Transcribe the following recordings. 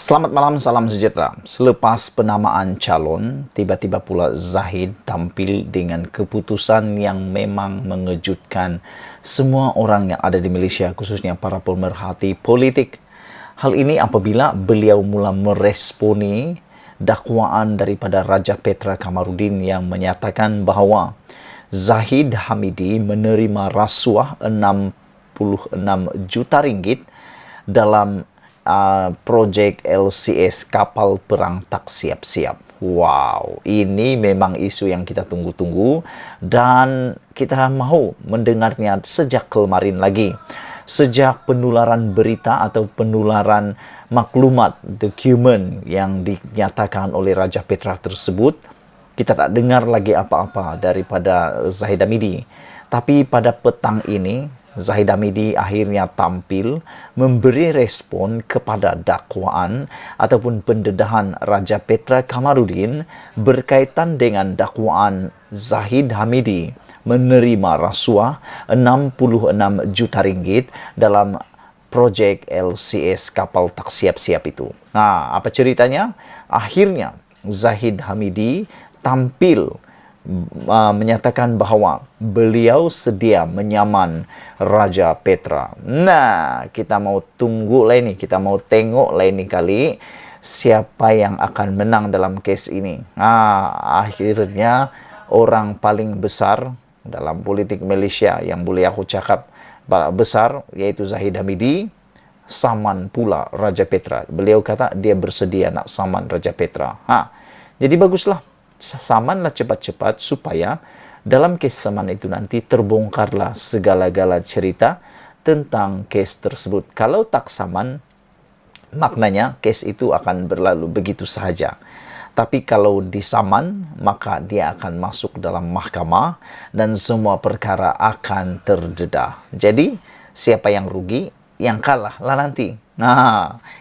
Selamat malam, salam sejahtera. Selepas penamaan calon, tiba-tiba pula Zahid tampil dengan keputusan yang memang mengejutkan semua orang yang ada di Malaysia, khususnya para pemerhati politik. Hal ini apabila beliau mula meresponi dakwaan daripada Raja Petra Kamarudin yang menyatakan bahawa Zahid Hamidi menerima rasuah 66 juta ringgit dalam projek LCS kapal perang tak siap-siap. Wow, ini memang isu yang kita tunggu-tunggu dan kita mahu mendengarnya sejak kemarin lagi. Sejak penularan berita atau penularan maklumat dokumen yang dinyatakan oleh Raja Petra tersebut, kita tak dengar lagi apa-apa daripada Zahid Hamidi. Tapi pada petang ini, Zahid Hamidi akhirnya tampil memberi respon kepada dakwaan ataupun pendedahan Raja Petra Kamarudin berkaitan dengan dakwaan Zahid Hamidi menerima rasuah 66 juta ringgit dalam projek LCS kapal tak siap-siap itu. Apa ceritanya? Akhirnya Zahid Hamidi tampil menyatakan bahawa beliau sedia menyaman Raja Petra. Kita mau tunggu lah ini, kita mau tengok lah ini kali siapa yang akan menang dalam kes ini. Akhirnya orang paling besar dalam politik Malaysia yang boleh aku cakap besar, iaitu Zahid Hamidi, saman pula Raja Petra. Beliau kata dia bersedia nak saman Raja Petra. Jadi baguslah, samanlah cepat-cepat supaya dalam kes saman itu nanti terbongkarlah segala-gala cerita tentang kes tersebut. Kalau tak saman, maknanya kes itu akan berlalu begitu sahaja. Tapi kalau disaman, maka dia akan masuk dalam mahkamah dan semua perkara akan terdedah. Jadi, siapa yang rugi? Yang kalah lah nanti.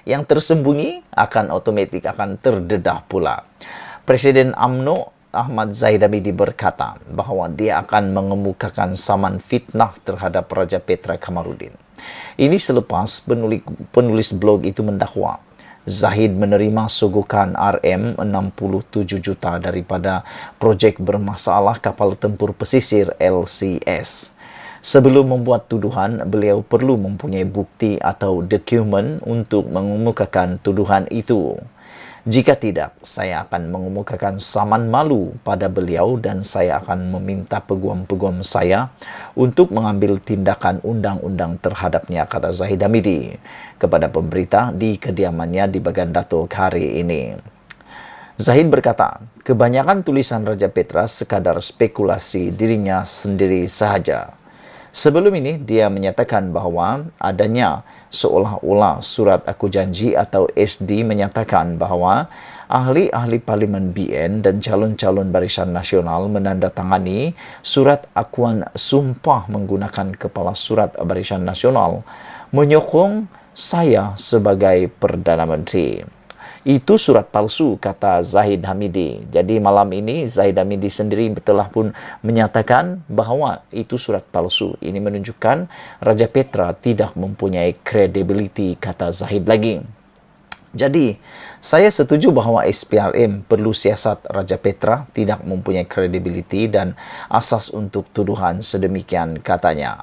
Yang tersembunyi akan otomatik akan terdedah pula. Presiden UMNO Ahmad Zahid Hamidi berkata bahawa dia akan mengemukakan saman fitnah terhadap Raja Petra Kamarudin. Ini selepas penulis blog itu mendakwa Zahid menerima sogokan RM67 juta daripada projek bermasalah kapal tempur pesisir LCS. Sebelum membuat tuduhan, beliau perlu mempunyai bukti atau dokumen untuk mengemukakan tuduhan itu. Jika tidak, saya akan mengemukakan saman malu pada beliau dan saya akan meminta peguam-peguam saya untuk mengambil tindakan undang-undang terhadapnya, kata Zahid Hamidi kepada pemberita di kediamannya di Bagan Datuk hari ini. Zahid berkata, kebanyakan tulisan Raja Petra sekadar spekulasi dirinya sendiri sahaja. Sebelum ini, dia menyatakan bahawa adanya seolah-olah surat aku janji atau SD menyatakan bahawa ahli-ahli Parlimen BN dan calon-calon Barisan Nasional menandatangani surat akuan sumpah menggunakan kepala surat Barisan Nasional menyokong saya sebagai Perdana Menteri. Itu surat palsu, kata Zahid Hamidi. Jadi malam ini Zahid Hamidi sendiri telah pun menyatakan bahawa itu surat palsu. Ini menunjukkan Raja Petra tidak mempunyai kredibiliti, kata Zahid lagi. Jadi, saya setuju bahawa SPRM perlu siasat Raja Petra tidak mempunyai kredibiliti dan asas untuk tuduhan sedemikian, katanya.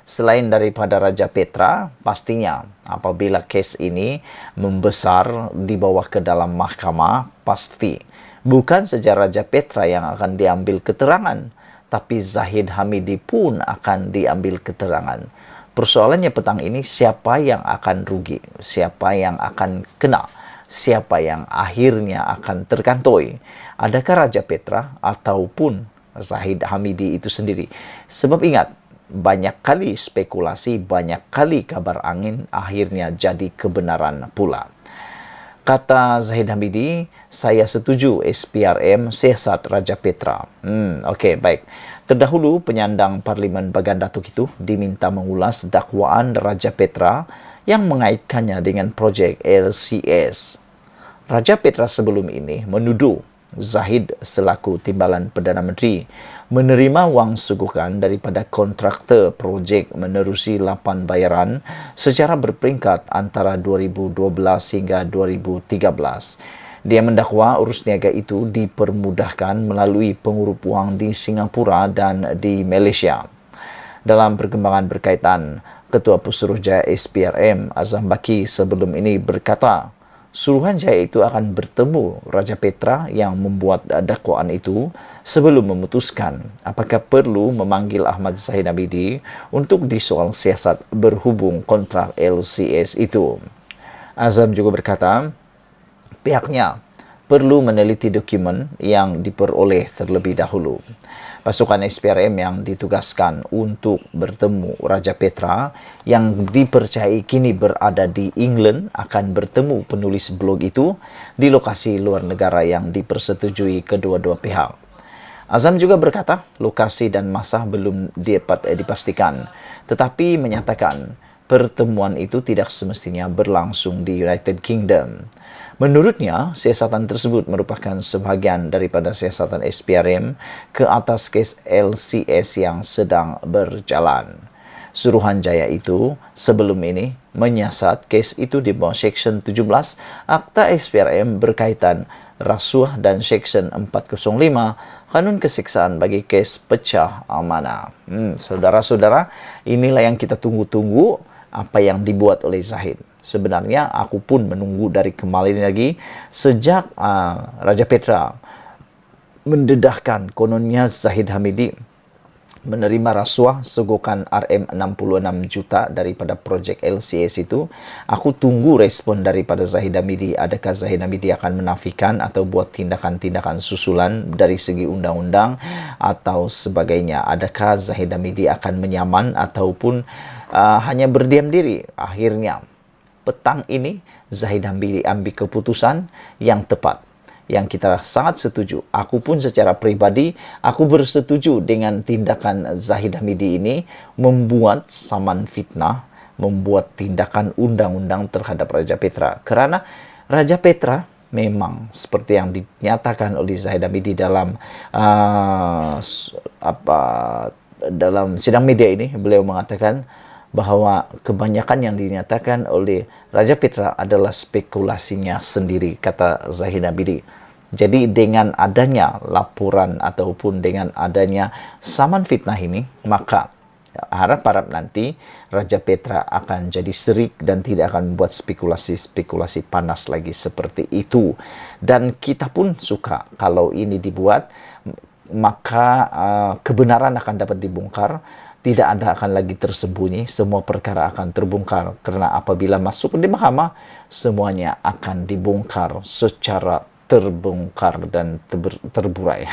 Selain daripada Raja Petra, pastinya apabila kes ini membesar dibawa ke dalam mahkamah, pasti bukan saja Raja Petra yang akan diambil keterangan, tapi Zahid Hamidi pun akan diambil keterangan. Persoalannya petang ini, siapa yang akan rugi? Siapa yang akan kena? Siapa yang akhirnya akan terkantoi? Adakah Raja Petra ataupun Zahid Hamidi itu sendiri? Sebab ingat, banyak kali spekulasi, banyak kali kabar angin akhirnya jadi kebenaran pula. Kata Zahid Hamidi, saya setuju SPRM siasat Raja Petra. Okey, baik. Terdahulu, penyandang Parlimen Bagan Datuk itu diminta mengulas dakwaan Raja Petra yang mengaitkannya dengan projek LCS. Raja Petra sebelum ini menuduh Zahid selaku Timbalan Perdana Menteri menerima wang suguhan daripada kontraktor projek menerusi lapan bayaran secara berperingkat antara 2012 hingga 2013. Dia mendakwa urus niaga itu dipermudahkan melalui pengurup wang di Singapura dan di Malaysia. Dalam perkembangan berkaitan, Ketua Pesuruhjaya SPRM Azam Baki sebelum ini berkata, Suruhanjaya itu akan bertemu Raja Petra yang membuat dakwaan itu sebelum memutuskan apakah perlu memanggil Ahmad Zahid Hamidi untuk disoal siasat berhubung kontrak LCS itu. Azam juga berkata, pihaknya perlu meneliti dokumen yang diperoleh terlebih dahulu. Pasukan SPRM yang ditugaskan untuk bertemu Raja Petra yang dipercayai kini berada di England akan bertemu penulis blog itu di lokasi luar negara yang dipersetujui kedua-dua pihak. Azam juga berkata lokasi dan masa belum dapat dipastikan, tetapi menyatakan pertemuan itu tidak semestinya berlangsung di United Kingdom. Menurutnya, siasatan tersebut merupakan sebahagian daripada siasatan SPRM ke atas kes LCS yang sedang berjalan. Suruhanjaya itu sebelum ini menyiasat kes itu di bawah Seksyen 17 Akta SPRM berkaitan rasuah dan Seksyen 405 Kanun Keseksaan bagi kes pecah amanah. Saudara-saudara, inilah yang kita tunggu-tunggu, apa yang dibuat oleh Zahid. Sebenarnya aku pun menunggu dari kemarin lagi sejak Raja Petra mendedahkan kononnya Zahid Hamidi menerima rasuah sogokan RM66 juta daripada projek LCS itu. Aku tunggu respon daripada Zahid Hamidi. Adakah Zahid Hamidi akan menafikan atau buat tindakan-tindakan susulan dari segi undang-undang atau sebagainya? Adakah Zahid Hamidi akan menyaman ataupun hanya berdiam diri? Akhirnya petang ini Zahid Hamidi ambil keputusan yang tepat, yang kita sangat setuju. Aku pun secara pribadi, aku bersetuju dengan tindakan Zahid Hamidi ini membuat saman fitnah, membuat tindakan undang-undang terhadap Raja Petra. Kerana Raja Petra memang seperti yang dinyatakan oleh Zahid Hamidi dalam dalam sidang media ini, beliau mengatakan bahawa kebanyakan yang dinyatakan oleh Raja Petra adalah spekulasinya sendiri, kata Zahid Hamidi. Jadi dengan adanya laporan ataupun dengan adanya saman fitnah ini, maka harap-harap nanti Raja Petra akan jadi serik dan tidak akan membuat spekulasi-spekulasi panas lagi seperti itu. Dan kita pun suka kalau ini dibuat, maka kebenaran akan dapat dibongkar. Tidak ada akan lagi tersembunyi, semua perkara akan terbongkar. Karena apabila masuk di mahkamah, semuanya akan dibongkar secara terbongkar dan terburai.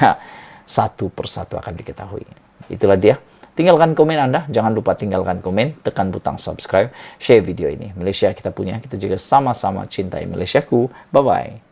Satu persatu akan diketahui. Itulah dia. Tinggalkan komen Anda. Jangan lupa tinggalkan komen, tekan butang subscribe, share video ini. Malaysia kita punya, kita juga sama-sama cintai Malaysiaku. Bye-bye.